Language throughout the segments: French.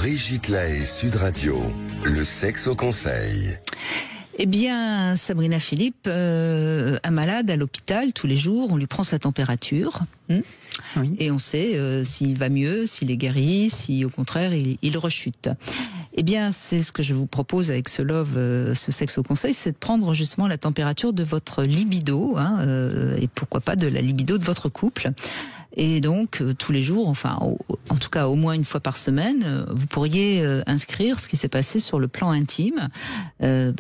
Brigitte Lahaie, Sud Radio, le sexe au conseil. Eh bien, Sabrina Philippe, un malade à l'hôpital, tous les jours, on lui prend sa température. Oui. Et on sait s'il va mieux, s'il est guéri, si au contraire il rechute. Eh bien, c'est ce que je vous propose avec ce Love, ce sexe au conseil, c'est de prendre justement la température de votre libido, et pourquoi pas de la libido de votre couple. Et donc, tous les jours, enfin, en tout cas au moins une fois par semaine, vous pourriez inscrire ce qui s'est passé sur le plan intime.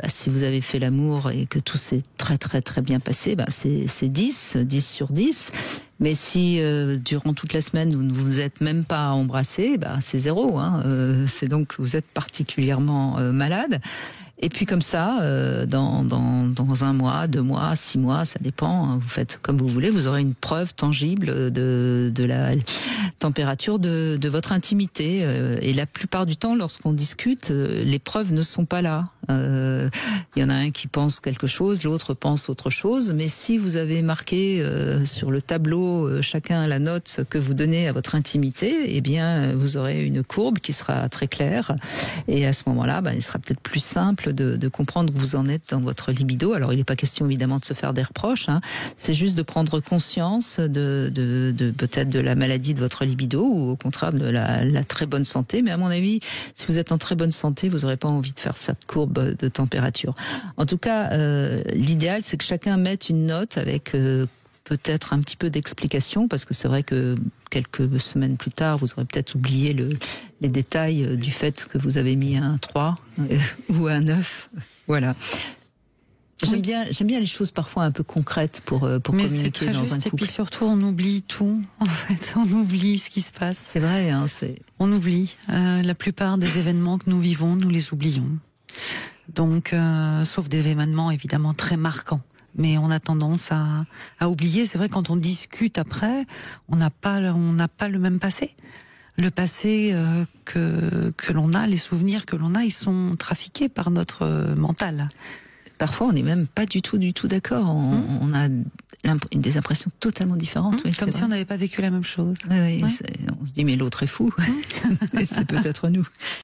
Si vous avez fait l'amour et que tout s'est très très très bien passé, c'est 10 sur 10. Mais si durant toute la semaine vous ne vous êtes même pas embrassé, c'est 0. C'est donc que vous êtes particulièrement malade. Et puis comme ça, dans 1 mois, 2 mois, 6 mois, ça dépend, vous faites comme vous voulez, vous aurez une preuve tangible de la température de votre intimité. Et la plupart du temps, lorsqu'on discute, les preuves ne sont pas là. Il y en a un qui pense quelque chose, l'autre pense autre chose. Mais si vous avez marqué sur le tableau chacun la note que vous donnez à votre intimité, eh bien vous aurez une courbe qui sera très claire. Et à ce moment-là, il sera peut-être plus simple de comprendre où vous en êtes dans votre libido. Alors il n'est pas question évidemment de se faire des reproches, c'est juste de prendre conscience de peut-être de la maladie de votre libido ou au contraire de la très bonne santé. Mais à mon avis, si vous êtes en très bonne santé, vous n'aurez pas envie de faire cette courbe de température. En tout cas, l'idéal c'est que chacun mette une note avec peut-être un petit peu d'explication, parce que c'est vrai que quelques semaines plus tard, vous aurez peut-être oublié les détails du fait que vous avez mis un 3 ou un 9. Voilà. J'aime bien les choses parfois un peu concrètes pour communiquer dans un couple. Et puis surtout, on oublie tout. En fait, on oublie ce qui se passe. C'est vrai, on oublie. La plupart des événements que nous vivons, nous les oublions. Donc, sauf des événements évidemment très marquants. Mais on a tendance à oublier. C'est vrai, quand on discute après, on n'a pas le même passé. Le passé que l'on a, les souvenirs que l'on a, ils sont trafiqués par notre mental. Parfois, on n'est même pas du tout d'accord. On a des impressions totalement différentes. Comme si on n'avait pas vécu la même chose. Oui. On se dit, mais l'autre est fou. Et c'est peut-être nous.